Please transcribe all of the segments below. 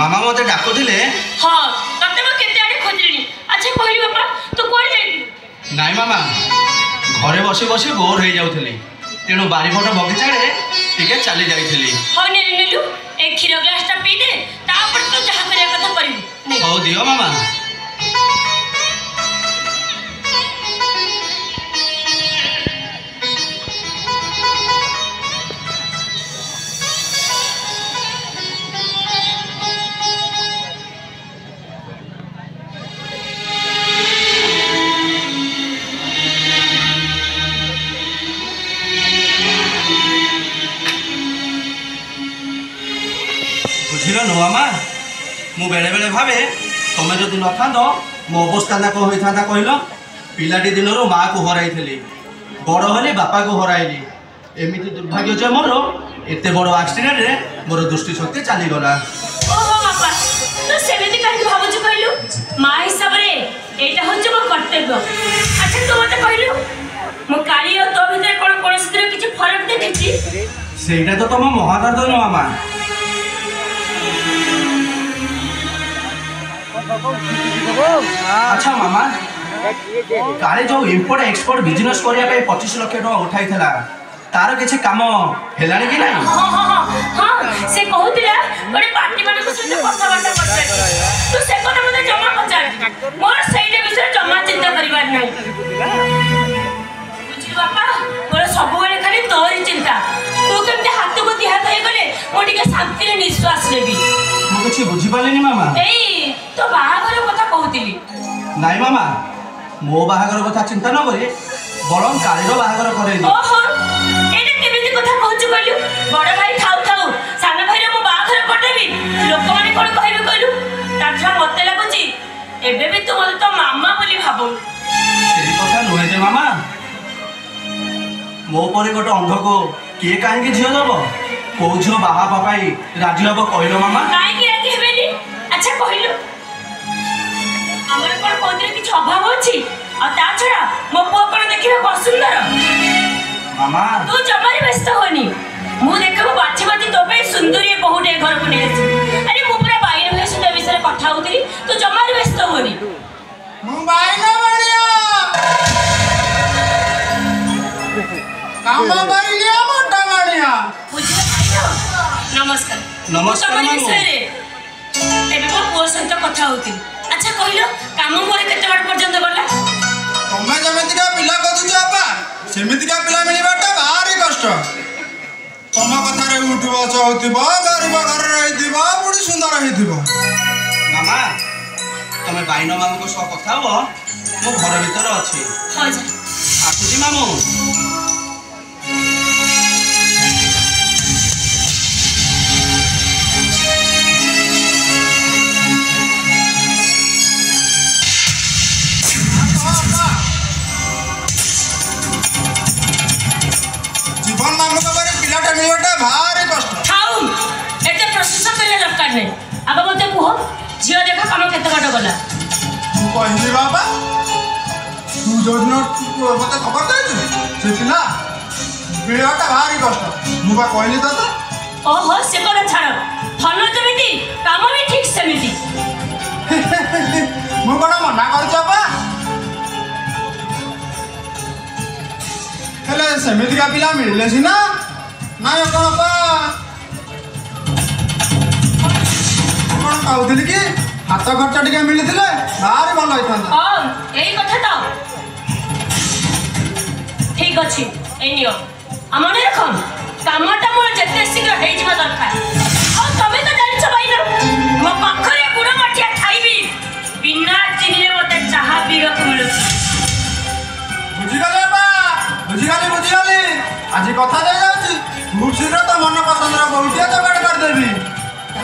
मामा मते डाकुथिले। हां तते म केते आडे खोजलिनी। अच्छा कहली बापा तू कोड जाई? नाई मामा घरे बसी बसी बोर हो जाउथिली तेणु बारीपट बगीचारे टिके चली जाइथिली। हां नेलु ए खीर ग्लासटा पी दे तापर तो जहा करे कथा करिबी। हो दियो मामा। बुझिल नु मामा मु बेले बेले भावे तमे जदि न थांदो मो अवस्था ना को होई थांदा कहलो। पिलाटी दिनरो माँ को हराइथिली बड़ हेले बापा को हराइली। एमिति दुर्भाग्य जे मोर एते बड़ एक्सीडेंट रे मोर दृष्टि शक्ति चली गला। ओहो बापा तू सेमिति काहे भाबुछ कहलु? माँ हिसाब रे एटा होछ मो कर्तव्य। अच्छा तू मते कहलु मो काली और तो भीतर कोन कोनसिर किछि फरक देखिछि? सेटा तो तम महादर्द न मामा। अच्छा मामा काले जो इम्पोर्ट एक्सपोर्ट बिजनेस करिया पे 25 लाख टका उठाई थला तार किछि काम हेलानी कि नाही? हां हां हां हां से कहउतिला बडे पार्टी माने को सुन कथा बाटा करते तू से कोन मते जमा पचार मोर सेइडे विषय जमा चिंता करिवार नाही। बुझी बापा मोर सब बेले खाली तोरी चिंता तू केमते हाथ को दिहा कहि गले मो टिके शांति रे निश्वास लेबी। मु किछि बुझी पालेनी मामा। एई तो बाहागर कथा कहउतिली। नाई मामा मो बाहागर कथा चिंता न करे बरम कालीरो बाहागर करे दे। ओहो एटा केमिति कथा कहउछु कहलु? बड़ भाई खाउ खाउ सान भाई रे मो बाहागर कटेबी लोक माने कोन कहबे कहलु? ताछा मते लागुची एबे भी तू मते तो मामा बोली भाबो। सेही कथा नुहे जे मामा मो परे गोटे अंध को किए काहे झियो दबो को झियो बाहा पापाई राजी हबो कहलो मामा? काहे कि राजी हेबेनी? अच्छा कहलु हमर कोन कोंतरे किछ अभाव अछि आ ता छडा मो पुआ कोन देखिबे को सुंदर। मामा तू जमारी व्यस्त होनी मु देखबो बाछी बाछी तो पे सुंदरी बहुटे घर को नेछि। अरे मु पूरा बाइन होय सुंदर विषय कथा होतरी तू जमारी व्यस्त होनी। मु बाइन बड़िया काम करी लिया मोटा बड़िया। बुझले भाइयो नमस्कार। नमस्कार जमारी मामू। विषय रे एबे मो पुआ सहित कथा होतरी। अच्छा कहलो काम मोर केते बार पर्यंत गला? तमे जेमिति का पिला कथुछ बापा सेमिति का पिला मिलिबाटा भारी कष्ट। तम कथा रे उठ बस होतिबो गरीब घर रहितिबो बुडी सुंदर रहितिबो। मामा तमे बाइनो मामू को सह कथा हो मो घर भीतर अछि। हां जा आसुची मामू। जीवन मामू का बारे पिलाटा मिलिबाटा भारी कष्ट। खाऊ एते प्रशंसा करे दरकार नै। अब मते कुह जियो देखा काम केते बाट गला? तू कहली बाबा तू जोदिन मते खबर देछु से पिला मिलिबाटा भारी कष्ट मु बा कहली त ओहो से कोन छाड़ फल जेमिति काम भी ठीक सेमिति। मु कोन मना करछ बा हेले सेमिति का पिला मिलले सिना नाय कोन बा कोन कहउथिली कि हाथ खर्च टिके मिलिथिले भारी भल होइथांता। हां एई कथा तो ठीक अछि। ए नियो हमने रखम कामटा मोर जते शीघ्र हेइ जिबा दरकार। आ तमे तो जानिछ भाई मो पाखरे गुड़ मठिया खाइबी बिना चिनी रे मते चाहा पीरक मिलु। बुझिगले बा बुझिगले आज कथा दे जाउची खूब शीघ्र तो मन पसंद रा बहुटिया जोगाड़ कर देबी।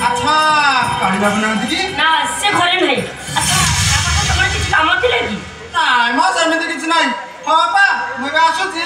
अच्छा काली बाबू नांती की ना से घरे नहीं। अच्छा आपन तमर किछ काम थिले की? नाय म सेमिति किछ नाय। बाबा मैं आसुची